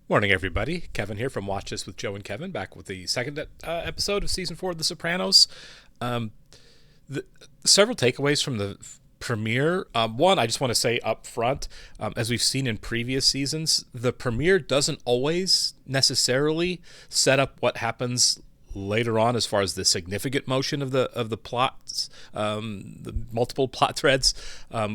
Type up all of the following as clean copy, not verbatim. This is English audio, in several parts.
Morning, everybody. Kevin here from Watch This with Joe and Kevin, back with the second episode of Season 4 of The Sopranos. Um, Several takeaways from the premiere. One, I just want to say up front, as we've seen in previous seasons, the premiere doesn't always necessarily set up what happens later on as far as the significant motion of the plots, the multiple plot threads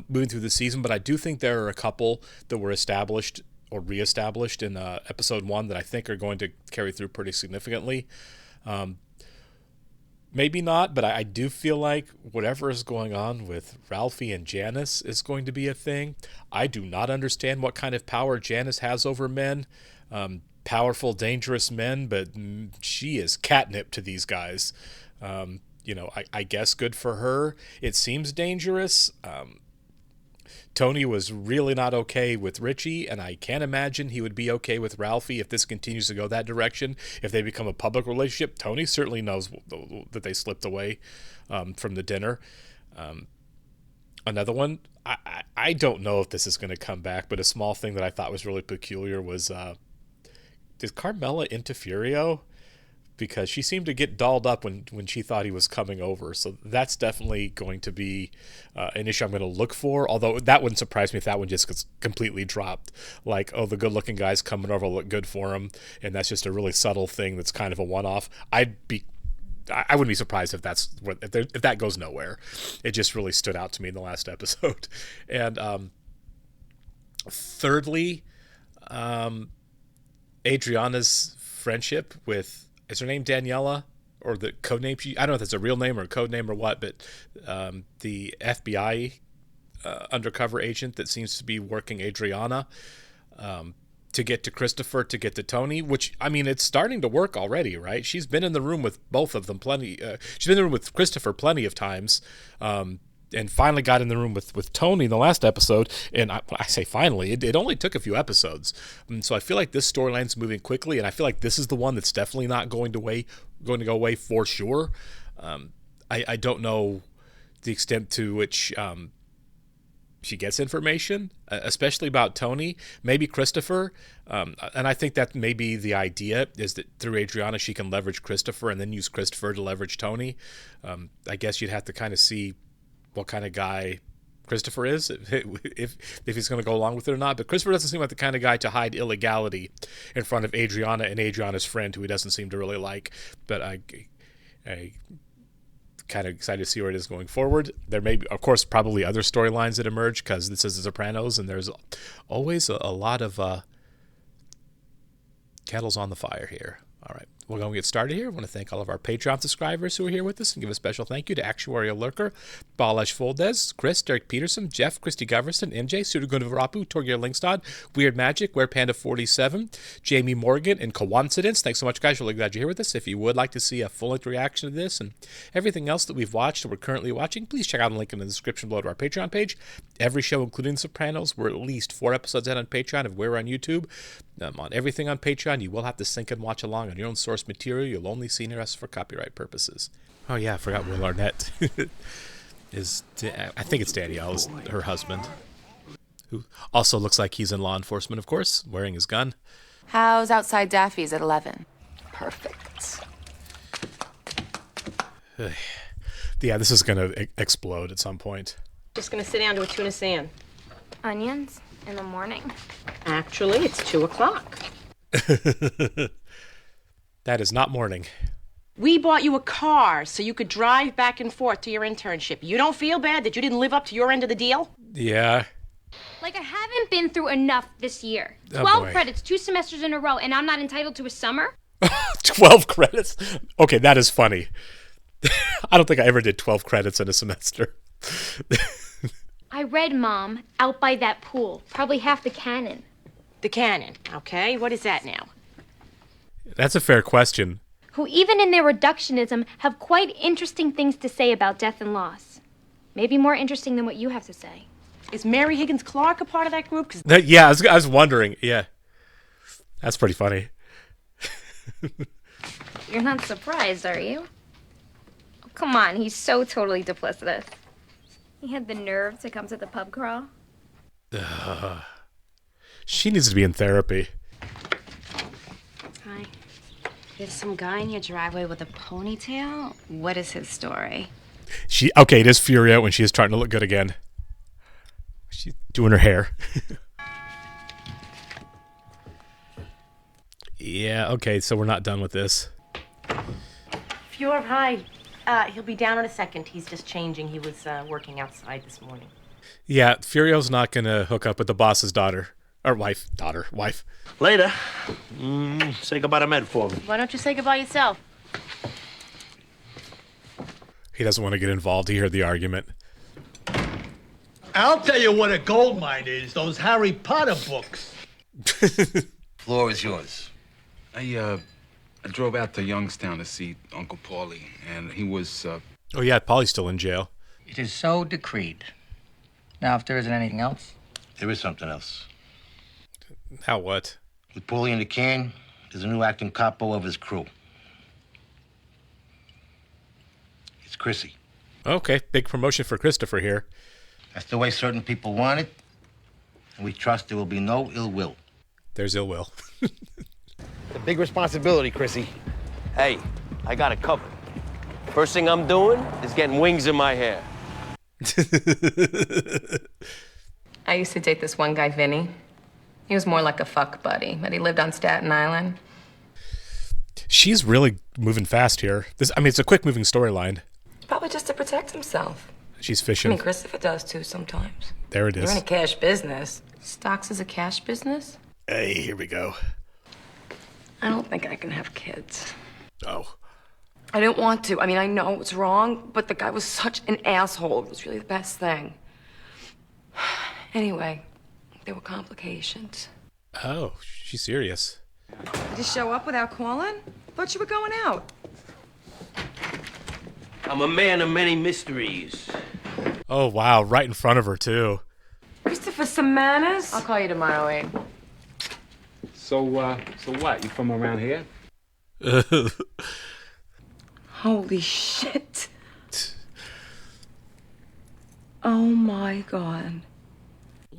moving through the season. But I do think there are a couple that were established or reestablished in episode 1 that I think are going to carry through pretty significantly. Maybe not, but I do feel like whatever is going on with Ralphie and Janice is going to be a thing. I do not understand what kind of power Janice has over men. Powerful, dangerous men, but she is catnip to these guys. I guess good for her. It seems dangerous. Tony was really not okay with Richie, and I can't imagine he would be okay with Ralphie if this continues to go that direction. If they become a public relationship, Tony certainly knows that they slipped away from the dinner. Another one, I don't know if this is going to come back, but a small thing that I thought was really peculiar was, did Carmela interferio? Because she seemed to get dolled up when she thought he was coming over. So that's definitely going to be an issue I'm going to look for. Although that wouldn't surprise me if that one just gets completely dropped. Like, oh, the good-looking guy's coming over, look good for him. And that's just a really subtle thing that's kind of a one-off. I wouldn't be surprised if if that goes nowhere. It just really stood out to me in the last episode. And thirdly, Adriana's friendship with, is her name Daniela, or the code name? I don't know if that's a real name or a code name or what, but the FBI undercover agent that seems to be working Adriana to get to Christopher, to get to Tony, which, I mean, it's starting to work already, right? She's been in the room with both of them plenty. She's been in the room with Christopher plenty of times. And finally got in the room with Tony in the last episode. And I say finally, it only took a few episodes. And so I feel like this storyline's moving quickly, and I feel like this is the one that's definitely not going to go away for sure. I don't know the extent to which she gets information, especially about Tony, maybe Christopher. And I think that may be the idea, is that through Adriana she can leverage Christopher and then use Christopher to leverage Tony. I guess you'd have to kind of see what kind of guy Christopher is, if he's going to go along with it or not. But Christopher doesn't seem like the kind of guy to hide illegality in front of Adriana and Adriana's friend, who he doesn't seem to really like. But I kind of excited to see where it is going forward. There may be, of course, probably other storylines that emerge, because this is The Sopranos, and there's always a lot of kettles on the fire here. All right, we're going to get started here. I want to thank all of our Patreon subscribers who are here with us, and give a special thank you to Actuarial Lurker, Balash Foldez, Chris, Derek Peterson, Jeff, Christy Goverson, MJ, Sudagundavarapu, Torgir Lingstad, Weird Magic, WerePanda47, Jamie Morgan, and Coincidence. Thanks so much, guys. Really glad you're here with us. If you would like to see a full-length reaction to this and everything else that we've watched or we're currently watching, please check out the link in the description below to our Patreon page. Every show, including The Sopranos, we're at least 4 episodes out on Patreon. If we're on YouTube, on everything on Patreon, you will have to sync and watch along on your own source material. You'll only see near us for copyright purposes. Oh yeah, I forgot Will Arnett is. I think it's Danielle's her husband, who also looks like he's in law enforcement, of course, wearing his gun. How's outside Daffy's at 11? Perfect. Yeah, this is going to explode at some point. Just gonna sit down to a tuna sand. Onions in the morning. Actually, it's 2 o'clock. That is not morning. We bought you a car so you could drive back and forth to your internship. You don't feel bad that you didn't live up to your end of the deal? Yeah. Like, I haven't been through enough this year. Oh, 12 boy. credits, 2 semesters in a row, and I'm not entitled to a summer? 12 credits? Okay, that is funny. I don't think I ever did 12 credits in a semester. I read, Mom, out by that pool. Probably half the canon. The canon, okay? What is that now? That's a fair question. Who, even in their reductionism, have quite interesting things to say about death and loss. Maybe more interesting than what you have to say. Is Mary Higgins Clark a part of that group? 'Cause Yeah, I was wondering. Yeah. That's pretty funny. You're not surprised, are you? Oh, come on, he's so totally duplicitous. He had the nerve to come to the pub crawl. She needs to be in therapy. There's some guy in your driveway with a ponytail. What is his story? Okay, it is Furia when she is trying to look good again. She's doing her hair. Yeah, okay, so we're not done with this. Fjord, hi. He'll be down in a second. He's just changing. He was working outside this morning. Yeah, Furio's not going to hook up with the boss's daughter. Or wife. Later. Say goodbye to Med for me. Why don't you say goodbye yourself? He doesn't want to get involved. He heard the argument. I'll tell you what a gold mine is, those Harry Potter books. Floor is yours. I drove out to Youngstown to see Uncle Paulie, and he was, Oh, yeah, Polly's still in jail. It is so decreed. Now, if there isn't anything else. There is something else. How what? With Paulie in the can, there's a new acting capo of his crew. It's Chrissy. Okay, big promotion for Christopher here. That's the way certain people want it, and we trust there will be no ill will. There's ill will. It's a big responsibility, Chrissy. Hey, I got it covered. First thing I'm doing is getting wings in my hair. I used to date this one guy, Vinny. He was more like a fuck buddy, but he lived on Staten Island. She's really moving fast here. It's a quick moving storyline. Probably just to protect himself. She's I fishing. mean, Christopher does too sometimes. There it You're is. in a cash business. Stocks is a cash business? Hey, here we go. I don't think I can have kids. Oh. I didn't want to. I mean, I know it's wrong, but the guy was such an asshole. It was really the best thing. Anyway, there were complications. Oh, she's serious. You just show up without calling? Thought you were going out. I'm a man of many mysteries. Oh, wow, right in front of her, too. Christopher, some manners? I'll call you tomorrow, Abe. so what? You from around here? Holy shit. Oh my God.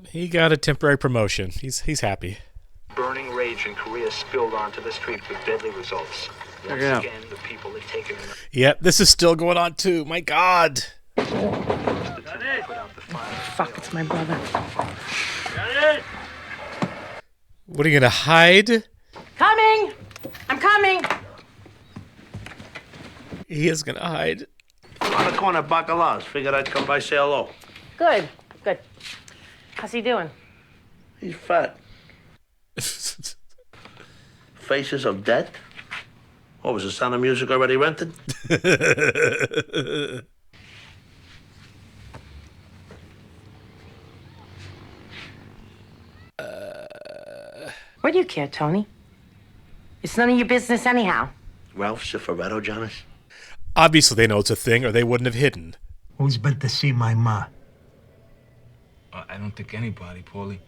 He got a temporary promotion. He's happy. Burning rage in Korea spilled onto the street with deadly results. Once again, the people had taken in. Yep, this is still going on, too. My God. Fuck, it's my brother. What are you going to hide? Coming! I'm coming! He is going to hide. On the corner of Bacalaos. Figured I'd come by, say hello. Good. How's he doing? He's fat. Faces of Death? What was the Sound of Music already rented? What do you care, Tony? It's none of your business anyhow. Ralph Cifaretto, Jonas? Obviously, they know it's a thing, or they wouldn't have hidden. Who's been to see my ma? I don't think anybody, Paulie.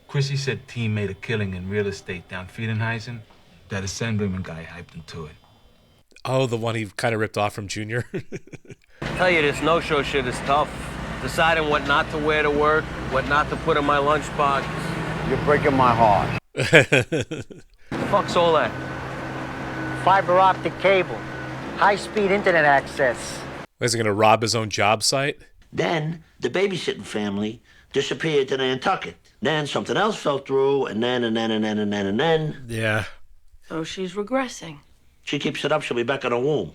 Chrissy said T made a killing in real estate down Friedenheisen. That assemblyman guy hyped him to it. Oh, the one he kind of ripped off from Junior. Tell you this no-show shit is tough. Deciding what not to wear to work, what not to put in my lunchbox. You're breaking my heart. The fuck's all that? Fiber optic cable. High-speed internet access. Was he going to rob his own job site? Then the babysitting family disappeared to Nantucket. Then something else fell through, and then. Yeah. So she's regressing. She keeps it up, she'll be back in her womb.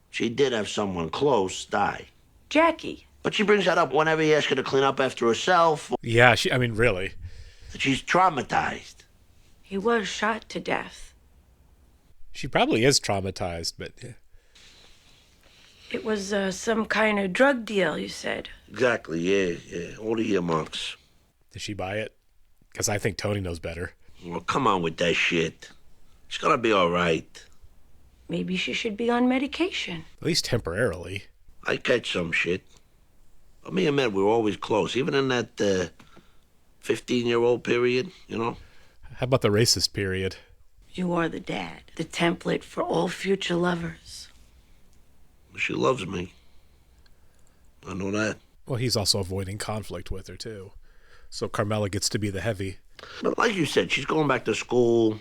She did have someone close die. Jackie. But she brings that up whenever he asks her to clean up after herself. Yeah, really. She's traumatized. He was shot to death. She probably is traumatized, but... Yeah. It was some kind of drug deal, you said. Exactly, yeah. All the earmarks. Did she buy it? Because I think Tony knows better. Well, come on with that shit. She's gonna be all right. Maybe she should be on medication. At least temporarily. I catch some shit. But me and Matt, we were always close, even in that 15-year-old period, you know? How about the racist period? You are the dad, the template for all future lovers. She loves me. I know that. Well, he's also avoiding conflict with her, too. So Carmela gets to be the heavy. But like you said, she's going back to school.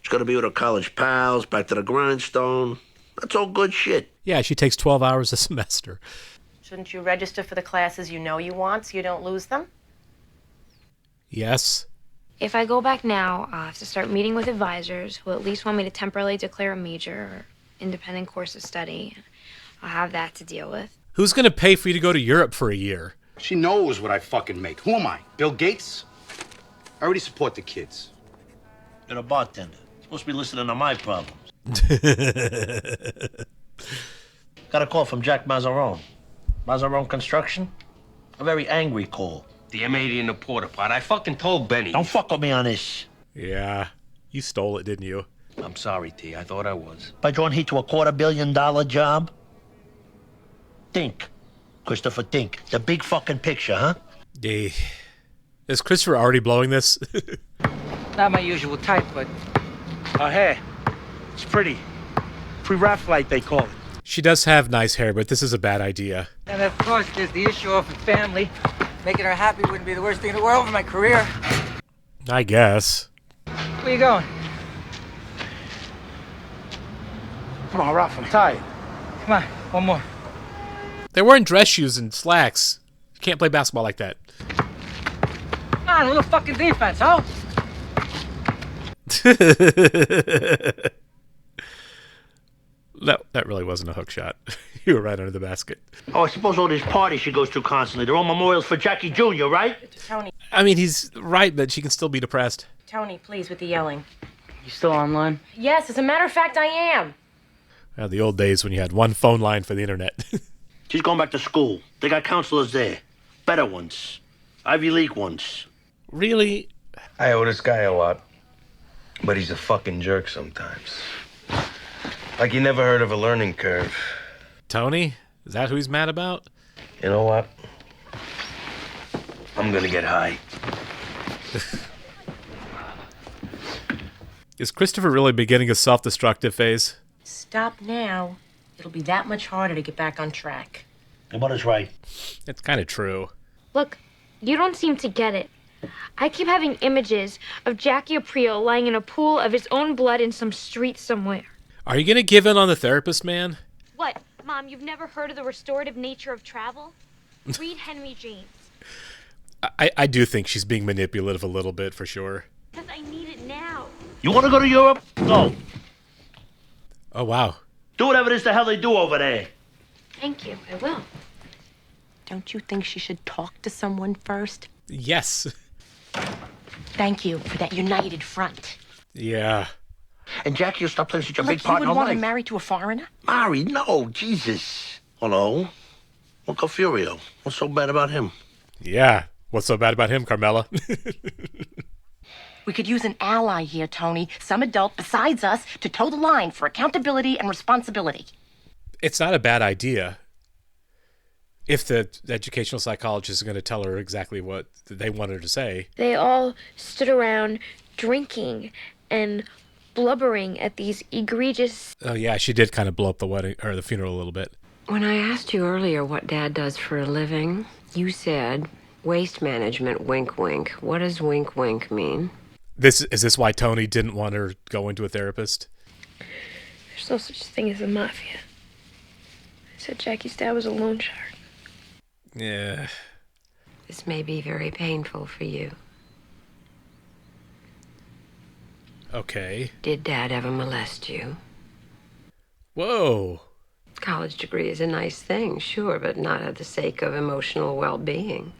She's going to be with her college pals, back to the grindstone. That's all good shit. Yeah, she takes 12 hours a semester. Shouldn't you register for the classes you know you want so you don't lose them? Yes. If I go back now, I'll have to start meeting with advisors who at least want me to temporarily declare a major or independent course of study. I'll have that to deal with. Who's going to pay for you to go to Europe for a year? She knows what I fucking make. Who am I? Bill Gates? I already support the kids. You're a bartender. Supposed to be listening to my problems. Got a call from Jack Mazaron. Mazaron Construction? A very angry call. The M80 in the porta pot. I fucking told Benny. Don't fuck with me on this. Yeah. You stole it, didn't you? I'm sorry, T. I thought I was. By drawing heat to a $250 million job? Think. Christopher, think. The big fucking picture, huh? Yeah. Is Christopher already blowing this? Not my usual type, but Her hair. It's pretty. Pre-Raphaelite, they call it. She does have nice hair, but this is a bad idea. and of course there's the issue of a family. Making her happy wouldn't be the worst thing in the world for my career. I guess. Where you going? Come on, Ralph, I'm tired. Come on, one more. They're wearing dress shoes and slacks. You can't play basketball like that. Come on, a little fucking defense, huh? That really wasn't a hook shot. You were right under the basket. Oh, I suppose all these parties she goes to constantly, they're all memorials for Jackie Jr., right? Tony, I mean, he's right, but she can still be depressed. Tony, please, with the yelling. You still online? Yes, as a matter of fact, I am. Well, the old days when you had one phone line for the internet. She's going back to school. They got counselors there. Better ones. Ivy League ones. Really? I owe this guy a lot. But he's a fucking jerk sometimes. Like he never heard of a learning curve. Tony? Is that who he's mad about? You know what? I'm gonna get high. Is Christopher really beginning a self-destructive phase? Stop now. It'll be that much harder to get back on track. Your mother's right. It's kind of true. Look, you don't seem to get it. I keep having images of Jackie Aprile lying in a pool of his own blood in some street somewhere. Are you going to give in on the therapist, man? What, Mom, you've never heard of the restorative nature of travel? Read Henry James. I do think she's being manipulative a little bit, for sure. Because I need it now. You want to go to Europe? Go. Oh, wow. Do whatever it is the hell they do over there. Thank you, I will. Don't you think she should talk to someone first? Yes. Thank you for that united front. Yeah. And Jackie will stop playing such a Like big part in you her would want life. him married to a foreigner? Married? No, Jesus. Hello? Uncle Furio. What's so bad about him? Yeah. What's so bad about him, Carmela? We could use an ally here, Tony. Some adult besides us to toe the line for accountability and responsibility. It's not a bad idea. If the educational psychologist is going to tell her exactly what they want her to say. They all stood around drinking and blubbering at these egregious... Oh, yeah, she did kind of blow up the wedding or the funeral a little bit. When I asked you earlier what Dad does for a living, you said waste management, wink, wink. What does wink, wink mean? Is this why Tony didn't want her to go into a therapist? There's no such thing as a mafia. I said Jackie's dad was a loan shark. Yeah. This may be very painful for you. Okay. Did Dad ever molest you? Whoa. College degree is a nice thing, sure, but not at the sake of emotional well-being.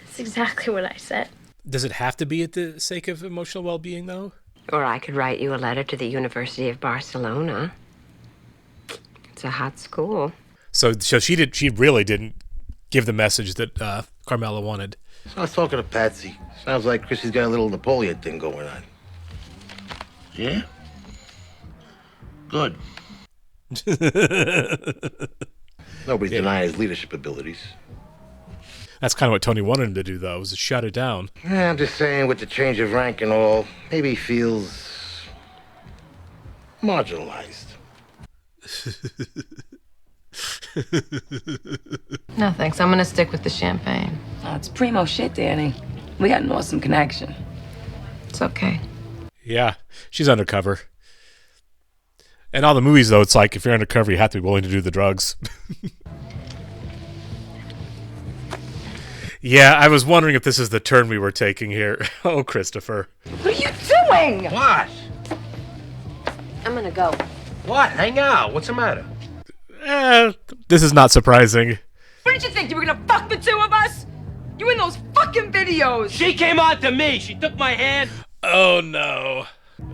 That's exactly what I said. Does it have to be at the sake of emotional well-being, though? Or I could write you a letter to the University of Barcelona. It's a hot school. So she really didn't give the message that Carmela wanted. I was talking to Patsy. Sounds like Chrissy's got a little Napoleon thing going on. Yeah? Good. Nobody's denying his leadership abilities. That's kind of what Tony wanted him to do, though, was to shut it down. Yeah, I'm just saying, with the change of rank and all, maybe he feels marginalized. No, thanks. I'm gonna stick with the champagne. Oh, it's primo shit, Danny. We got an awesome connection. It's okay. Yeah, she's undercover. In all the movies, though, it's like if you're undercover, you have to be willing to do the drugs. Yeah, I was wondering if this is the turn we were taking here. Oh, Christopher. What are you doing? What? I'm gonna go. What? Hang out. What's the matter? This is not surprising. What did you think? You were gonna fuck the two of us? You in those fucking videos? She came on to me. She took my hand. Oh, no.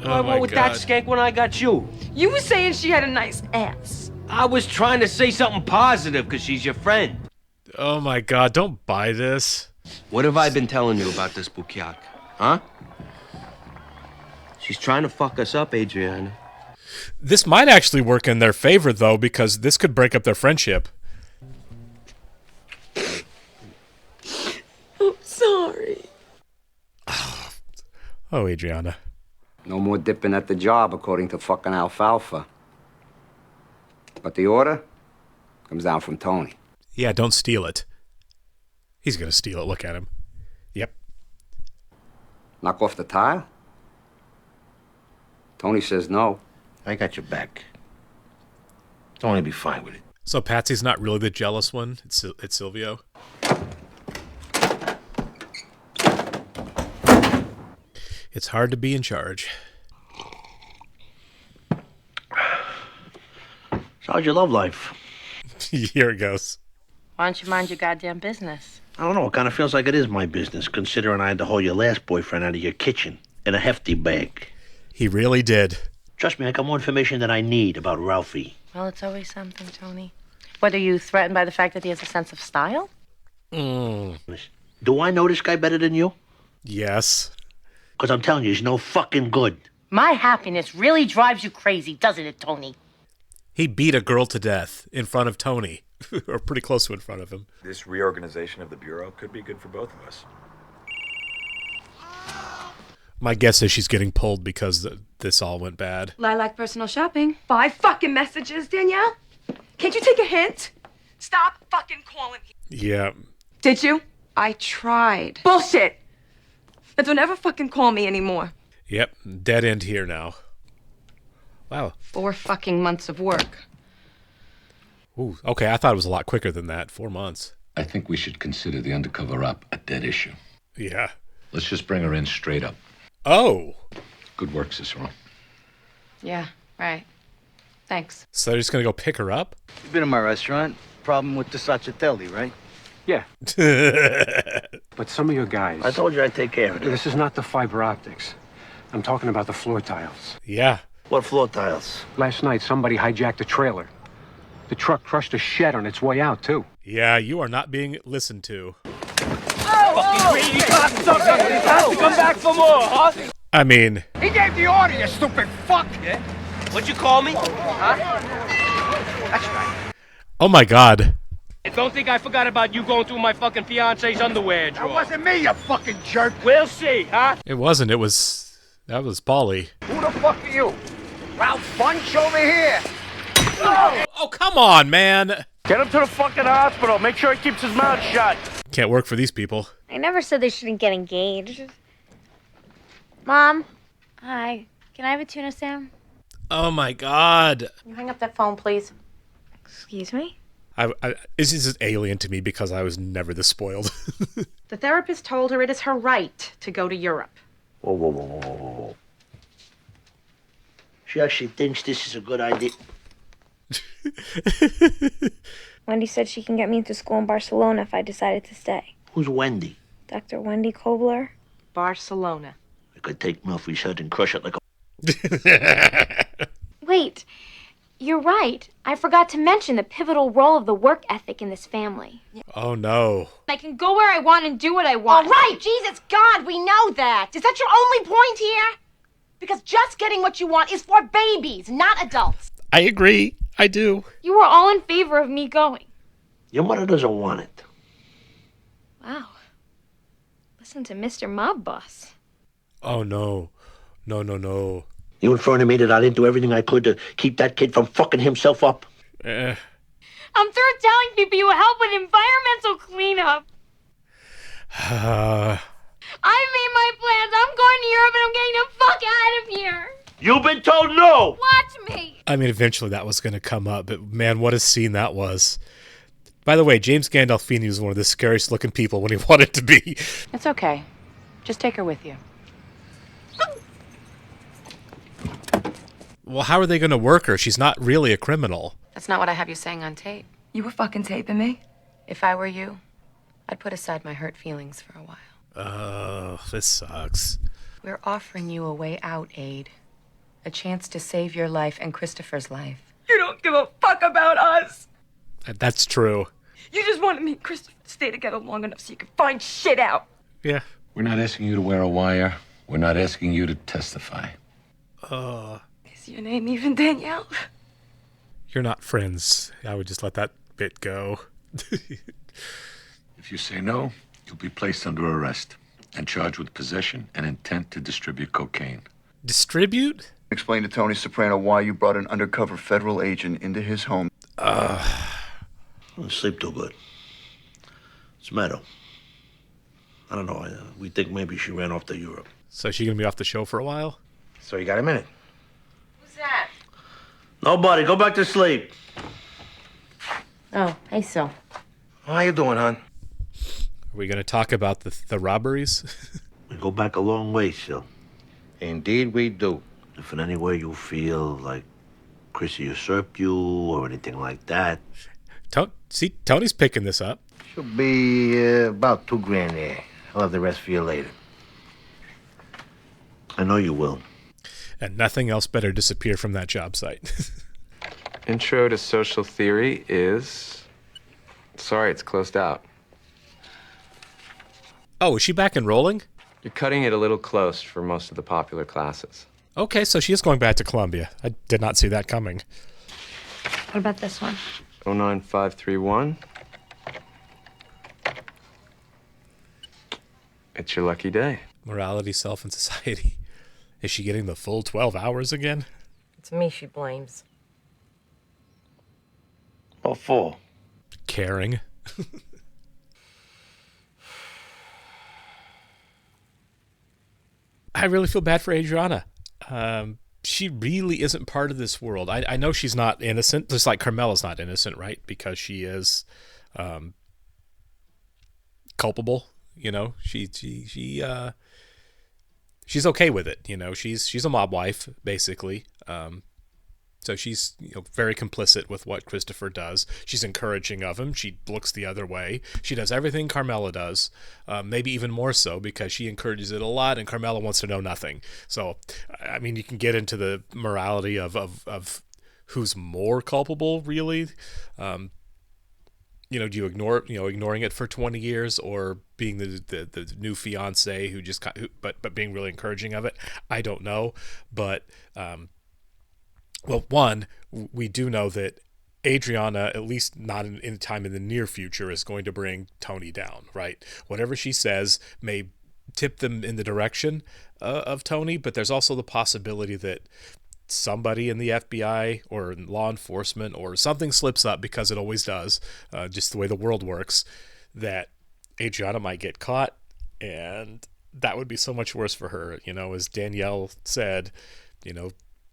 I went with that skank when I got you. You were saying she had a nice ass. I was trying to say something positive because she's your friend. Oh, my God. Don't buy this. What have I been telling you about this Bukyak? Huh? She's trying to fuck us up, Adriana. This might actually work in their favor, though, because this could break up their friendship. I'm sorry. Oh, Adriana. No more dipping at the job, according to fucking Alfalfa. But the order comes down from Tony. Yeah, don't steal it. He's going to steal it. Look at him. Yep. Knock off the tile? Tony says no. I got your back. Tony be fine with it. So Patsy's not really the jealous one. It's Silvio. It's hard to be in charge. So how's your love life? Here it goes. Why don't you mind your goddamn business? I don't know. It kind of feels like it is my business, considering I had to haul your last boyfriend out of your kitchen in a hefty bag. He really did. Trust me, I got more information than I need about Ralphie. Well, it's always something, Tony. What, are you threatened by the fact that he has a sense of style? Do I know this guy better than you? Yes. Because I'm telling you, he's no fucking good. My happiness really drives you crazy, doesn't it, Tony? He beat a girl to death in front of Tony. Or pretty close to in front of him. This reorganization of the Bureau could be good for both of us. My guess is she's getting pulled because this all went bad. Lilac personal shopping. 5 fucking messages, Danielle. Can't you take a hint? Stop fucking calling me. Yeah. Did you? I tried. Bullshit. And don't ever fucking call me anymore. Yep. Dead end here now. Wow. 4 fucking months of work. Ooh, okay, I thought it was a lot quicker than that. 4 months. I think we should consider the undercover op a dead issue. Yeah. Let's just bring her in straight up. Oh. Good work, Cicero. Yeah, right. Thanks. So they're just going to go pick her up? You've been in my restaurant. Problem with the Sacchatelli, right? Yeah. But some of your guys... I told you I'd take care of it. This is not the fiber optics. I'm talking about the floor tiles. Yeah. What floor tiles? Last night, somebody hijacked a trailer. The truck crushed a shed on its way out, too. Yeah, you are not being listened to. Fucking greedy cocksucker! He's got to come back for more, huh? I mean... He gave the order, you stupid fuck! Yeah? What'd you call me? Huh? That's right. Oh my god. Don't think I forgot about you going through my fucking fiance's underwear drawer. That wasn't me, you fucking jerk! We'll see, huh? It wasn't. It was... That was Paulie. Who the fuck are you? Ralph Bunch over here! Oh, come on, man. Get him to the fucking hospital. Make sure he keeps his mouth shut. Can't work for these people. I never said they shouldn't get engaged. Mom? Hi. Can I have a tuna Sam? Oh my god. You hang up that phone, please. Excuse me? This is alien to me because I was never this spoiled. The therapist told her it is her right to go to Europe. Whoa, whoa, whoa, whoa, whoa, whoa. She actually thinks this is a good idea. Wendy said she can get me into school in Barcelona if I decided to stay. Who's Wendy? Dr. Wendy Kobler. Barcelona. I could take Murphy's head and crush it like a... Wait, you're right. I forgot to mention the pivotal role of the work ethic in this family. Oh no. I can go where I want and do what I want. All right, Jesus God, we know that. Is that your only point here? Because just getting what you want is for babies, not adults. I agree. I do. You were all in favor of me going. Your mother doesn't want it. Wow. Listen to Mr. Mob Boss. Oh no. No, no, no. You in front of me that I didn't do everything I could to keep that kid from fucking himself up? I I'm through telling people you help with environmental cleanup. I made my plans. I'm going to Europe and I'm getting the fuck out of here. You've been told no! Watch me. I mean, eventually that was going to come up, but man, what a scene that was. By the way, James Gandolfini was one of the scariest looking people when he wanted to be. It's okay. Just take her with you. Well, how are they going to work her? She's not really a criminal. That's not what I have you saying on tape. You were fucking taping me? If I were you, I'd put aside my hurt feelings for a while. Oh, this sucks. We're offering you a way out, Aid. A chance to save your life and Christopher's life. You don't give a fuck about us. That's true. You just wanted me and Christopher to stay together long enough so you could find shit out. Yeah. We're not asking you to wear a wire. We're not asking you to testify. Is your name even Danielle? You're not friends. I would just let that bit go. If you say no, you'll be placed under arrest and charged with possession and intent to distribute cocaine. Distribute? Explain to Tony Soprano why you brought an undercover federal agent into his home. I don't sleep too good. What's the matter? I don't know. We think maybe she ran off to Europe. So she going to be off the show for a while? So you got a minute? Who's that? Nobody. Go back to sleep. Oh, hey, Sil. How you doing, hon? Are we going to talk about the robberies? We go back a long way, Sil. Indeed we do. If in any way you feel like Chrissy usurped you or anything like that. See, Tony's picking this up. She'll be about $2,000 there. I'll have the rest for you later. I know you will. And nothing else better disappear from that job site. Intro to Social Theory is... Sorry, it's closed out. Oh, is she back and rolling? You're cutting it a little close for most of the popular classes. Okay, so she is going back to Columbia. I did not see that coming. What about this one? 09531. It's your lucky day. Morality, self, and society. Is she getting the full 12 hours again? It's me she blames. What for? Caring. I really feel bad for Adriana. She really isn't part of this world. I know she's not innocent, just like Carmela's not innocent, right? Because she is culpable. You know, she's okay with it. You know, she's a mob wife basically. So she's very complicit with what Christopher does. She's encouraging of him. She looks the other way. She does everything Carmela does, maybe even more so because she encourages it a lot, and Carmela wants to know nothing. So, I mean, you can get into the morality of who's more culpable, really. Do you ignore ignoring it for 20 years, or being the new fiance who just but being really encouraging of it? I don't know, but. Well, one, we do know that Adriana, at least not in time in the near future, is going to bring Tony down, right? Whatever she says may tip them in the direction of Tony, but there's also the possibility that somebody in the FBI or in law enforcement or something slips up, because it always does, just the way the world works, that Adriana might get caught, and that would be so much worse for her. As Danielle said,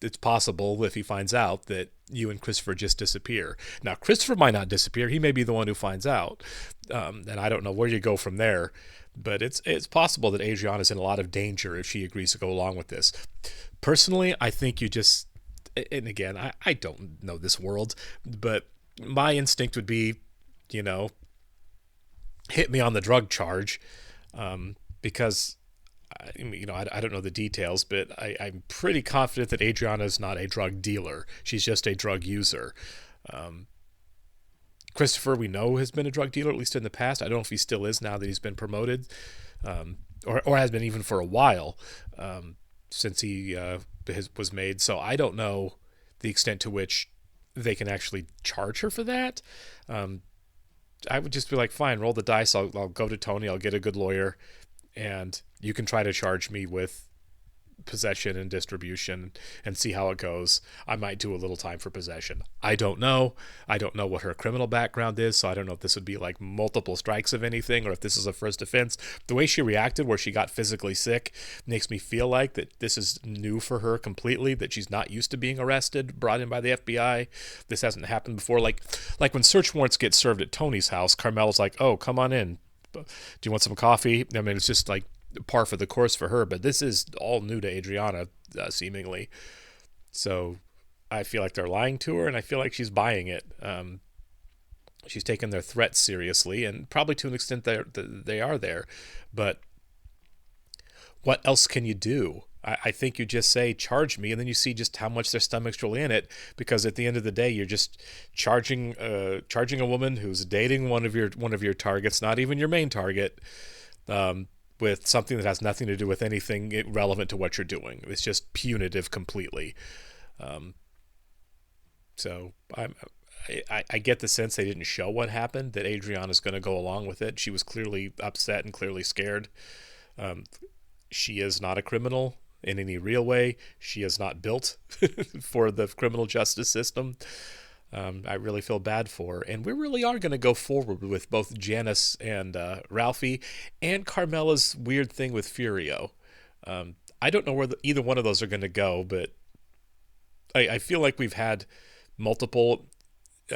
it's possible if he finds out that you and Christopher just disappear. Now, Christopher might not disappear. He may be the one who finds out. And I don't know where you go from there. But it's possible that Adriana's in a lot of danger if she agrees to go along with this. Personally, I think you just... And again, I don't know this world. But my instinct would be, hit me on the drug charge. Because... I don't know the details, but I'm pretty confident that Adriana is not a drug dealer. She's just a drug user. Christopher, we know, has been a drug dealer, at least in the past. I don't know if he still is now that he's been promoted, or has been even for a while, since he was made. So I don't know the extent to which they can actually charge her for that. I would just be like, fine, roll the dice. I'll go to Tony. I'll get a good lawyer. And you can try to charge me with possession and distribution and see how it goes. I might do a little time for possession. I don't know. I don't know what her criminal background is, so I don't know if this would be like multiple strikes of anything or if this is a first offense. The way she reacted, where she got physically sick, makes me feel like that this is new for her completely, that she's not used to being arrested, brought in by the FBI. This hasn't happened before. Like when search warrants get served at Tony's house, Carmel's like, oh, come on in. Do you want some coffee? I mean, it's just like par for the course for her, but this is all new to Adriana, seemingly. So I feel like they're lying to her, and I feel like she's buying it. She's taken their threats seriously, and probably to an extent they are there. But what else can you do? I think you just say, charge me, and then you see just how much their stomachs roll in it, because at the end of the day, you're just charging a woman who's dating one of your targets, not even your main target, with something that has nothing to do with anything relevant to what you're doing. It's just punitive completely. So I get the sense they didn't show what happened, that Adriana's going to go along with it. She was clearly upset and clearly scared. She is not a criminal in any real way. She is not built for the criminal justice system. I really feel bad for her. And we really are going to go forward with both Janice and Ralphie, and Carmela's weird thing with Furio. I don't know where either one of those are going to go, but I feel like we've had multiple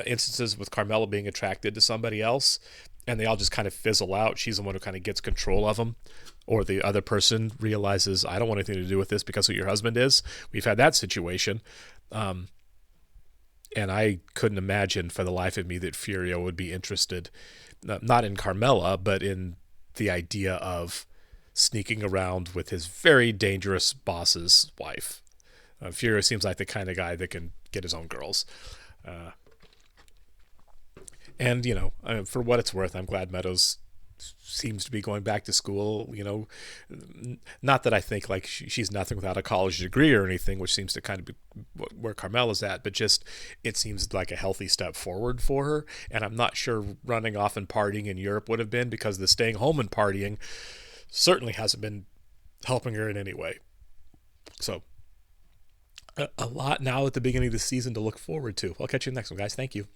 instances with Carmela being attracted to somebody else, and they all just kind of fizzle out. She's the one who kind of gets control of them, or the other person realizes, I don't want anything to do with this because of who your husband is. We've had that situation. And I couldn't imagine for the life of me that Furio would be interested, not in Carmela, but in the idea of sneaking around with his very dangerous boss's wife. Furio seems like the kind of guy that can get his own girls. And, you know, for what it's worth, I'm glad Meadows seems to be going back to school. You know, not that I think like she's nothing without a college degree or anything, which seems to kind of be where Carmela's at, but just it seems like a healthy step forward for her. And I'm not sure running off and partying in Europe would have been, because the staying home and partying certainly hasn't been helping her in any way. So a lot now at the beginning of the season to look forward to. I'll catch you next one, guys. Thank you.